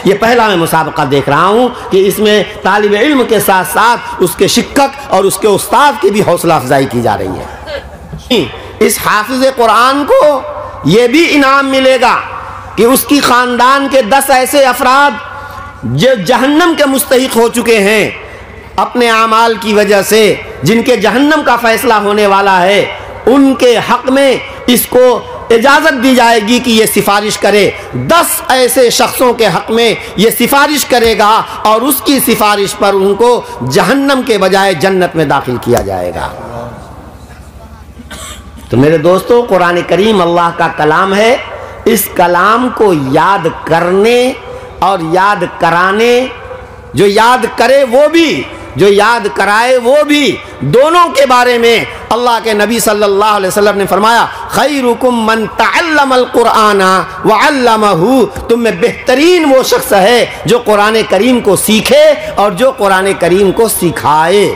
یہ پہلا میں مسابقہ دیکھ رہا ہوں کہ اس میں طالب علم کے ساتھ ساتھ اس کے شکک اور اس کے استاد کی بھی حوصلہ افزائی کی جا رہی ہے۔ اس حافظ قرآن کو یہ بھی انعام ملے گا کہ اس کی خاندان کے 10 ایسے افراد جو جہنم کے مستحق ہو چکے ہیں اپنے اعمال کی وجہ سے، جن کے جہنم کا فیصلہ ہونے والا ہے، ان کے حق میں اس کو اجازت دی جائے گی کہ یہ سفارش کرے۔ 10 ایسے شخصوں کے حق میں یہ سفارش کرے گا اور اس کی سفارش پر ان کو جہنم کے بجائے جنت میں داخل کیا جائے گا۔ تو میرے دوستو، قرآن کریم اللہ کا کلام ہے، اس کلام کو یاد کرنے اور یاد کرانے، جو یاد کرے وہ بھی، جو یاد کرائے وہ بھی، دونوں کے بارے میں اللہ کے نبی صلی اللہ علیہ وسلم نے فرمایا خیرکم من تعلم القرآن وعلمہ، تم میں بہترین وہ شخص ہے جو قرآن کریم کو سیکھے اور جو قرآن کریم کو سکھائے۔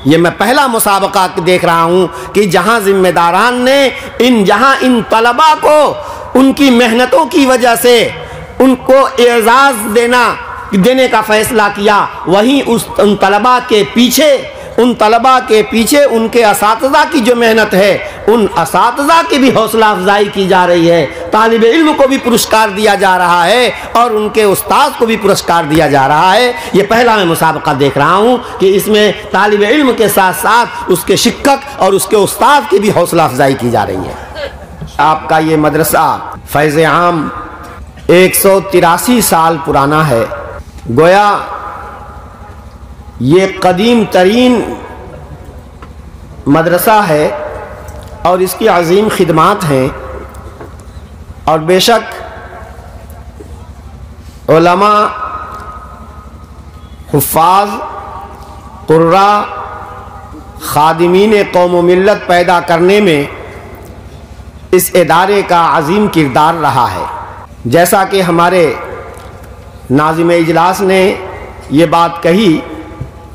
یہ میں پہلا مسابقہ دیکھ رہا ہوں کہ جہاں ذمہ داران نے جہاں ان طلباء کو ان کی محنتوں کی وجہ سے ان کو اعزاز دینے کا فیصلہ کیا، وہیں ان طلباء کے پیچھے ان کے اساتذہ کی جو محنت ہے، ان اساتذہ کی بھی حوصلہ افزائی کی جا رہی ہے، طالب علم کو بھی پرسکار دیا جا رہا ہے اور ان کے استاد کو بھی پرسکار دیا جا رہا ہے۔ یہ پہلا میں مسابقہ دیکھ رہا ہوں کہ اس میں طالب علم کے ساتھ ساتھ اس کے شکک اور اس کے استاد کی بھی حوصلہ افزائی کی جا رہی ہے۔ آپ کا یہ مدرسہ فیض عام 183 سال پرانا ہے، گویا یہ قدیم ترین مدرسہ ہے اور اس کی عظیم خدمات ہیں، اور بے شک علماء، حفاظ، قراء، خادمین قوم و ملت پیدا کرنے میں اس ادارے کا عظیم کردار رہا ہے۔ جیسا کہ ہمارے ناظم اجلاس نے یہ بات کہی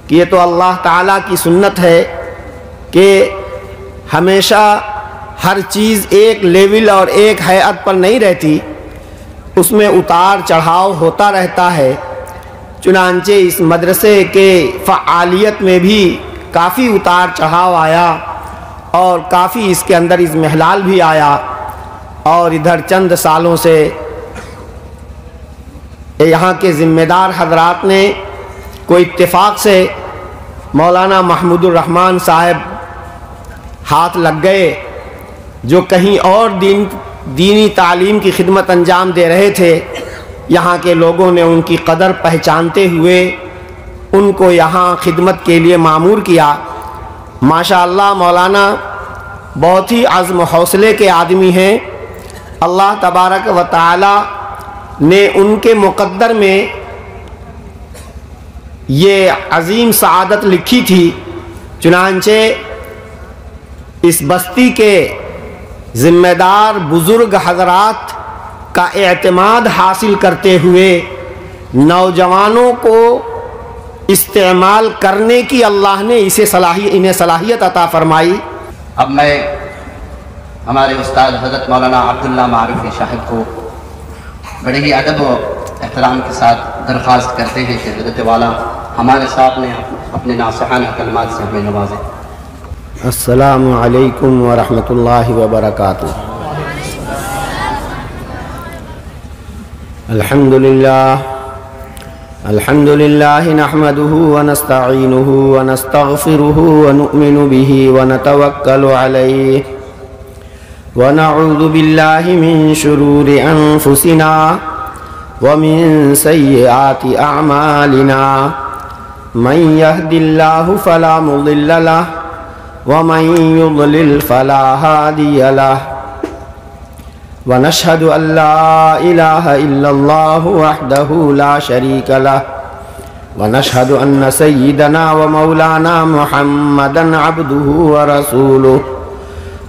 کہ یہ تو اللہ تعالیٰ کی سنت ہے کہ ہمیشہ ہر چیز ایک لیول اور ایک ہیئت پر نہیں رہتی، اس میں اتار چڑھاؤ ہوتا رہتا ہے۔ چنانچہ اس مدرسے کے فعالیت میں بھی کافی اتار چڑھاؤ آیا اور کافی اس کے اندر اضمحلال بھی آیا، اور ادھر چند سالوں سے یہاں کے ذمہ دار حضرات نے کوئی اتفاق سے مولانا محمود الرحمن صاحب ہاتھ لگ گئے، جو کہیں اور دینی تعلیم کی خدمت انجام دے رہے تھے۔ یہاں کے لوگوں نے ان کی قدر پہچانتے ہوئے ان کو یہاں خدمت کے لیے مامور کیا۔ ماشاءاللہ مولانا بہت ہی عزم و حوصلے کے آدمی ہیں۔ اللہ تبارک و تعالی نے ان کے مقدر میں یہ عظیم سعادت لکھی تھی، چنانچہ اس بستی کے ذمہ دار بزرگ حضرات کا اعتماد حاصل کرتے ہوئے نوجوانوں کو استعمال کرنے کی اللہ نے انہیں صلاحیت عطا فرمائی۔ اب میں ہمارے استاد حضرت مولانا عبداللہ معروفی صاحب کو بڑے ہی ادب و احترام کے ساتھ درخواست کرتے ہیں کہ حضرت والا ہمارے ساتھ میں اپنے ناصحانہ کلمات سے ہمیں نوازیں۔ السلام علیکم ورحمۃ اللہ وبرکاتہ۔ الحمد للہ نحمده ونستعینه ونستغفره ونؤمن به ونتوکل علیہ ونعوذ باللہ من شرور انفسنا ومن سیئات اعمالنا من يهد الله فلا مضل له ومن يضلل فلا هادي له ونشهد أن لا إله إلا الله وحده لا شريك له ونشهد أن سيدنا ومولانا محمدا عبده ورسوله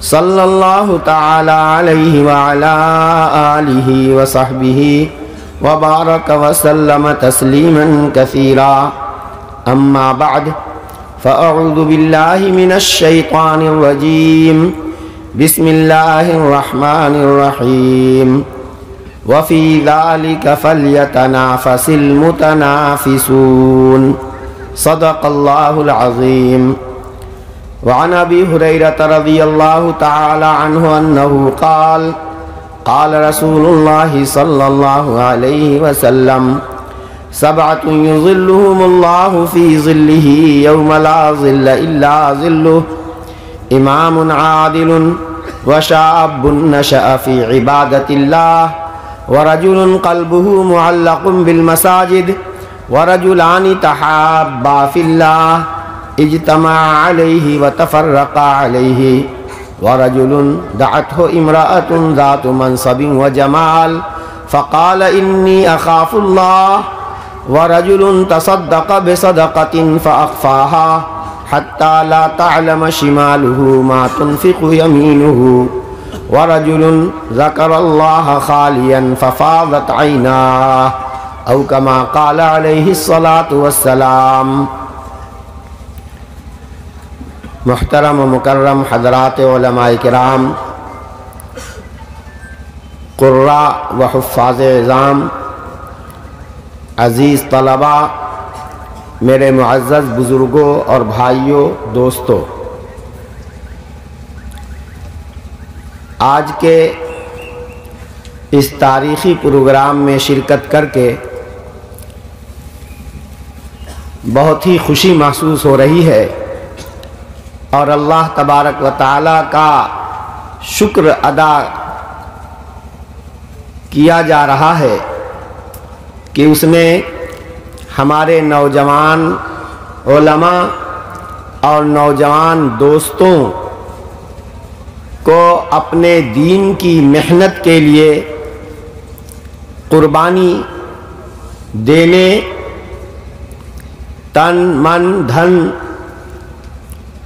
صلى الله تعالى عليه وعلى آله وصحبه وبارك وسلم تسليما كثيرا أما بعد فأعوذ بالله من الشيطان الرجيم بسم الله الرحمن الرحيم وفي ذلك فليتنافس المتنافسون صدق الله العظيم. وعن أبي هريرة رضي الله تعالى عنه أنه قال قال رسول الله صلى الله عليه وسلم سبعة يظلهم الله في ظله يوم لا ظل إلا ظله إمام عادل وشاب نشأ في عبادة الله ورجل قلبه معلق بالمساجد ورجلان تحابا في الله اجتمع عليه وتفرقا عليه ورجل دعته امرأة ذات منصب وجمال فقال إني أخاف الله ورجل تصدق بصدقة فأخفاها حتى لا تعلم شماله ما تنفق يمينه ورجل ذكر الله خاليا ففاضت عيناه أو كما قال عليه الصلاة والسلام. محترم و مکرم حضرات علماء کرام، قراء و حفاظ اعظام، عزیز طلباء، میرے معزز بزرگوں اور بھائیوں، دوستوں، آج کے اس تاریخی پروگرام میں شرکت کر کے بہت ہی خوشی محسوس ہو رہی ہے اور اللہ تبارک و تعالی کا شکر ادا کیا جا رہا ہے کہ اس نے ہمارے نوجوان علماء اور نوجوان دوستوں کو اپنے دین کی محنت کے لیے قربانی دینے، تن من دھن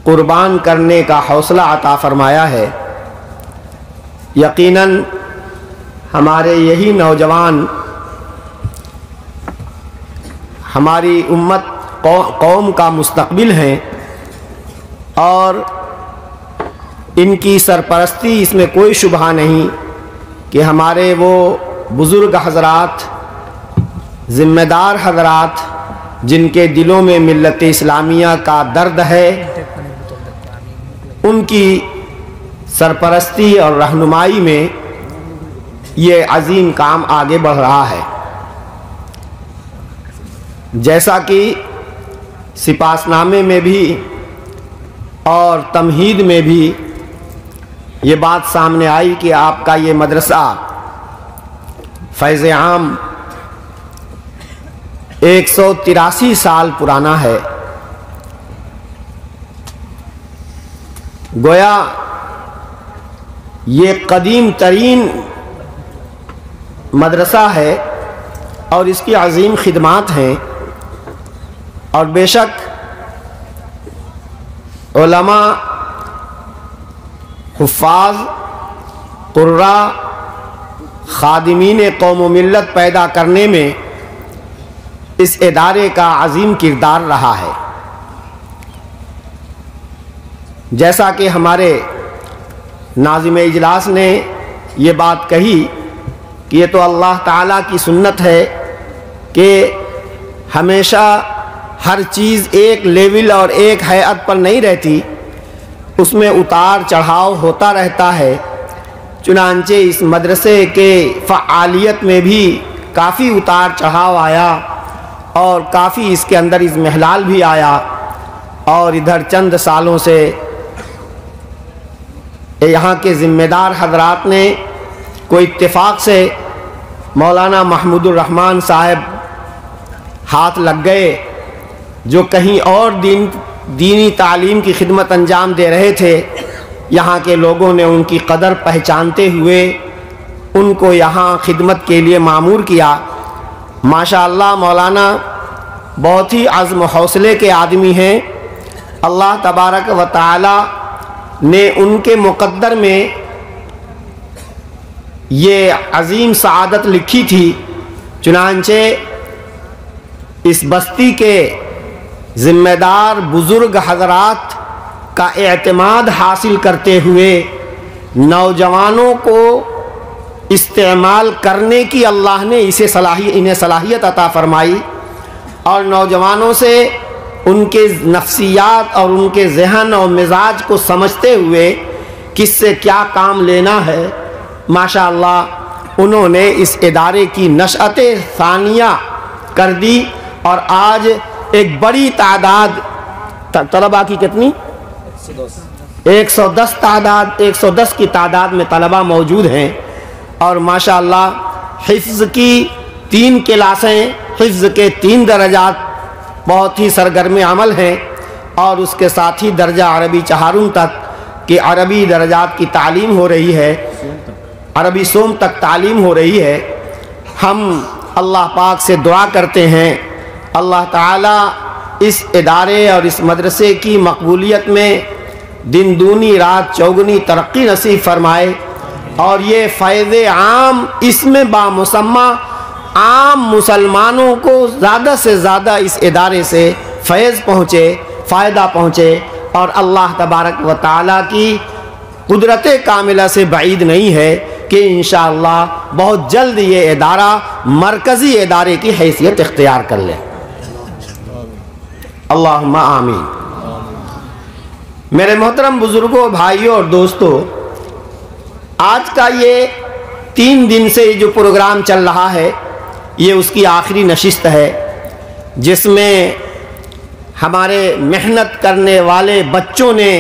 قربان کرنے کا حوصلہ عطا فرمایا ہے. یقیناً ہمارے یہی نوجوان ہماری امت قوم کا مستقبل ہیں اور ان کی سرپرستی اس میں کوئی شبہ نہیں کہ ہمارے وہ بزرگ حضرات، ذمہ دار حضرات جن کے دلوں میں ملت اسلامیہ کا درد ہے، ان کی سرپرستی اور رہنمائی میں یہ عظیم کام آگے بڑھ رہا ہے. جیسا کہ سپاس نامے میں بھی اور تمہید میں بھی یہ بات سامنے آئی کہ آپ کا یہ مدرسہ فیض عام 183 سال پرانا ہے. گویا یہ قدیم ترین مدرسہ ہے اور اس کی عظیم خدمات ہیں، اور بے شک علماء، حفاظ، قراء، خادمین قوم و ملت پیدا کرنے میں اس ادارے کا عظیم کردار رہا ہے. جیسا کہ ہمارے ناظم اجلاس نے یہ بات کہی کہ یہ تو اللہ تعالیٰ کی سنت ہے کہ ہمیشہ ہر چیز ایک لیول اور ایک ہیئت پر نہیں رہتی، اس میں اتار چڑھاؤ ہوتا رہتا ہے. چنانچہ اس مدرسے کے فعالیت میں بھی کافی اتار چڑھاؤ آیا اور کافی اس کے اندر اضمحلال بھی آیا، اور ادھر چند سالوں سے یہاں کے ذمہ دار حضرات نے کوئی اتفاق سے مولانا محمود الرحمن صاحب ہاتھ لگ گئے، جو کہیں اور دینی تعلیم کی خدمت انجام دے رہے تھے. یہاں کے لوگوں نے ان کی قدر پہچانتے ہوئے ان کو یہاں خدمت کے لیے مامور کیا. ماشاءاللہ مولانا بہت ہی عزم و حوصلے کے آدمی ہیں. اللہ تبارک و تعالی نے ان کے مقدر میں یہ عظیم سعادت لکھی تھی. چنانچہ اس بستی کے ذمہ دار بزرگ حضرات کا اعتماد حاصل کرتے ہوئے نوجوانوں کو استعمال کرنے کی اللہ نے انہیں صلاحیت عطا فرمائی، اور نوجوانوں سے ان کے نفسیات اور ان کے ذہن اور مزاج کو سمجھتے ہوئے کس سے کیا کام لینا ہے، ماشاءاللہ انہوں نے اس ادارے کی نشأت ثانیہ کر دی، اور آج ایک بڑی تعداد طلباء کی کتنی 110 کی تعداد میں طلباء موجود ہیں، اور ماشاءاللہ حفظ کی 3 کلاسیں، حفظ کے 3 درجات بہت ہی سرگرم عمل ہیں، اور اس کے ساتھ ہی درجہ عربی چہارم تک کہ عربی درجات کی تعلیم ہو رہی ہے، عربی سوم تک تعلیم ہو رہی ہے۔ ہم اللہ پاک سے دعا کرتے ہیں اللہ تعالیٰ اس ادارے اور اس مدرسے کی مقبولیت میں دن دونی رات چوگنی ترقی نصیب فرمائے، اور یہ فیض عام اس میں بامسمہ عام مسلمانوں کو زیادہ سے زیادہ اس ادارے سے فیض پہنچے، فائدہ پہنچے، اور اللہ تبارک و تعالیٰ کی قدرت کاملہ سے بعید نہیں ہے کہ انشاءاللہ بہت جلد یہ ادارہ مرکزی ادارے کی حیثیت اختیار کر لے۔ اللہم آمین۔ میرے محترم بزرگوں، بھائیوں اور دوستوں، آج کا یہ 3 دن سے جو پروگرام چل رہا ہے یہ اس کی آخری نشست ہے، جس میں ہمارے محنت کرنے والے بچوں نے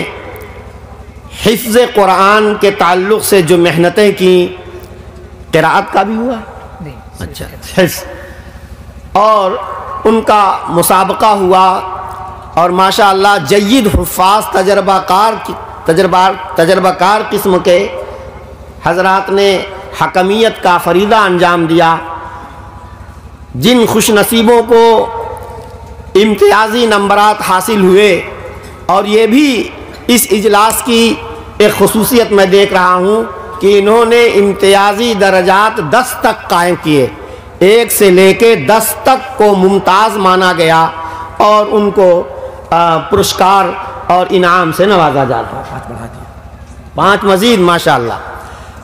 حفظ قرآن کے تعلق سے جو محنتیں کی، قراءت کا بھی ہوا، اچھا حفظ، اور ان کا مسابقہ ہوا، اور ماشاءاللہ جید حفاظ تجربہ کار قسم کے حضرات نے حکمیت کا فریضہ انجام دیا۔ جن خوش نصیبوں کو امتیازی نمبرات حاصل ہوئے، اور یہ بھی اس اجلاس کی ایک خصوصیت میں دیکھ رہا ہوں کہ انہوں نے امتیازی درجات 10 تک قائم کیے، 1 سے لے کے 10 تک کو ممتاز مانا گیا، اور ان کو پرسکار اور انعام سے نوازا جاتا ہے۔ 5 مزید ماشاءاللہ،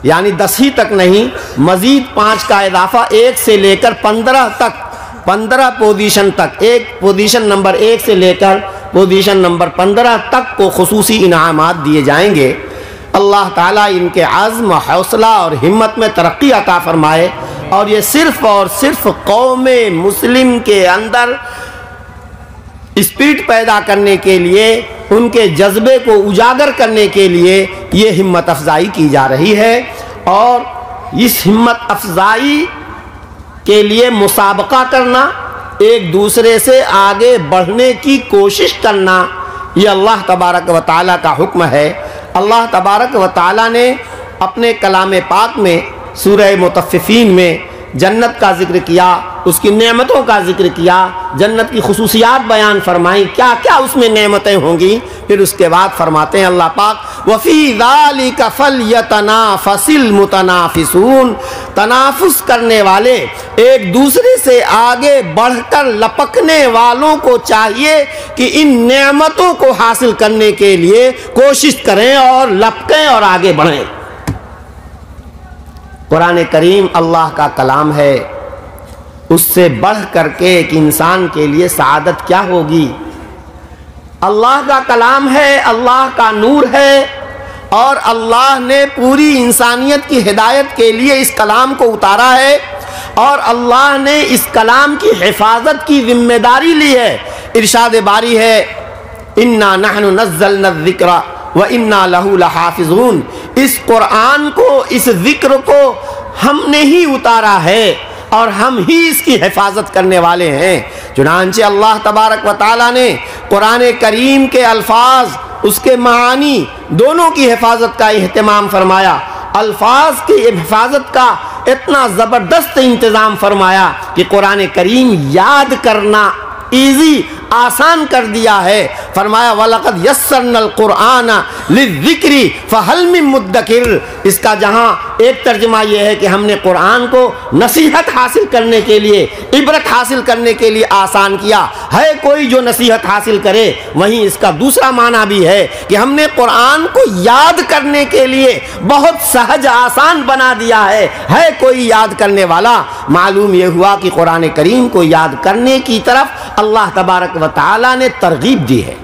یعنی 10 ہی تک نہیں، مزید 5 کا اضافہ 1 سے لے کر 15 تک، 15 پوزیشن تک، ایک پوزیشن نمبر 1 سے لے کر پوزیشن نمبر 15 تک کو خصوصی انعامات دیے جائیں گے۔ اللہ تعالیٰ ان کے عزم، حوصلہ اور ہمت میں ترقی عطا فرمائے، اور یہ صرف اور صرف قوم مسلم کے اندر اسپرٹ پیدا کرنے کے لیے، ان کے جذبے کو اجاگر کرنے کے لیے یہ ہمت افزائی کی جا رہی ہے، اور اس ہمت افزائی کے لیے مسابقہ کرنا، ایک دوسرے سے آگے بڑھنے کی کوشش کرنا، یہ اللہ تبارک و تعالیٰ کا حکم ہے۔ اللہ تبارک و تعالیٰ نے اپنے کلام پاک میں سورہ مطففین میں جنت کا ذکر کیا، اس کی نعمتوں کا ذکر کیا، جنت کی خصوصیات بیان فرمائیں، کیا کیا اس میں نعمتیں ہوں گی، پھر اس کے بعد فرماتے ہیں اللہ پاک وَفِي ذَلِكَ فَلْيَتَنَافَسِ الْمُتَنَافِسُونَ، تنافس کرنے والے، ایک دوسرے سے آگے بڑھ کر لپکنے والوں کو چاہیے کہ ان نعمتوں کو حاصل کرنے کے لیے کوشش کریں اور لپکیں اور آگے بڑھیں۔ قرآن کریم اللہ کا کلام ہے، اس سے بڑھ کر کے ایک انسان کے لیے سعادت کیا ہوگی؟ اللہ کا کلام ہے، اللہ کا نور ہے، اور اللہ نے پوری انسانیت کی ہدایت کے لیے اس کلام کو اتارا ہے، اور اللہ نے اس کلام کی حفاظت کی ذمہ داری لی ہے۔ ارشاد باری ہے اِنَّا نَحْنُ نَزَّلْنَا الذِّكْرَ وَإِنَّا لَهُ لَحَافِظُونَ، اس قرآن کو، اس ذکر کو ہم نے ہی اتارا ہے، اور ہم ہی اس کی حفاظت کرنے والے ہیں۔ چنانچہ اللہ تبارک و تعالیٰ نے قرآن کریم کے الفاظ، اس کے معانی دونوں کی حفاظت کا اہتمام فرمایا، الفاظ کی حفاظت کا اتنا زبردست انتظام فرمایا کہ قرآن کریم یاد کرنا ایزی، آسان کر دیا ہے، فرمایا وَلَقَدْ يَسَّرْنَا الْقُرْآنَ لِلذِّكْرِ فَهَلْ مِن مُدَّكِرٍ۔ اس کا جہاں ایک ترجمہ یہ ہے کہ ہم نے قرآن کو نصیحت حاصل کرنے کے لیے، عبرت حاصل کرنے کے لیے آسان کیا ہے، کوئی جو نصیحت حاصل کرے۔ وہیں اس کا دوسرا معنی بھی ہے کہ ہم نے قرآن کو یاد کرنے کے لیے بہت سہج آسان بنا دیا ہے کوئی یاد کرنے والا۔ معلوم یہ ہوا کہ قرآن کریم کو یاد کرنے کی طرف اللہ تبارک و تعالی نے ترغیب دی ہے۔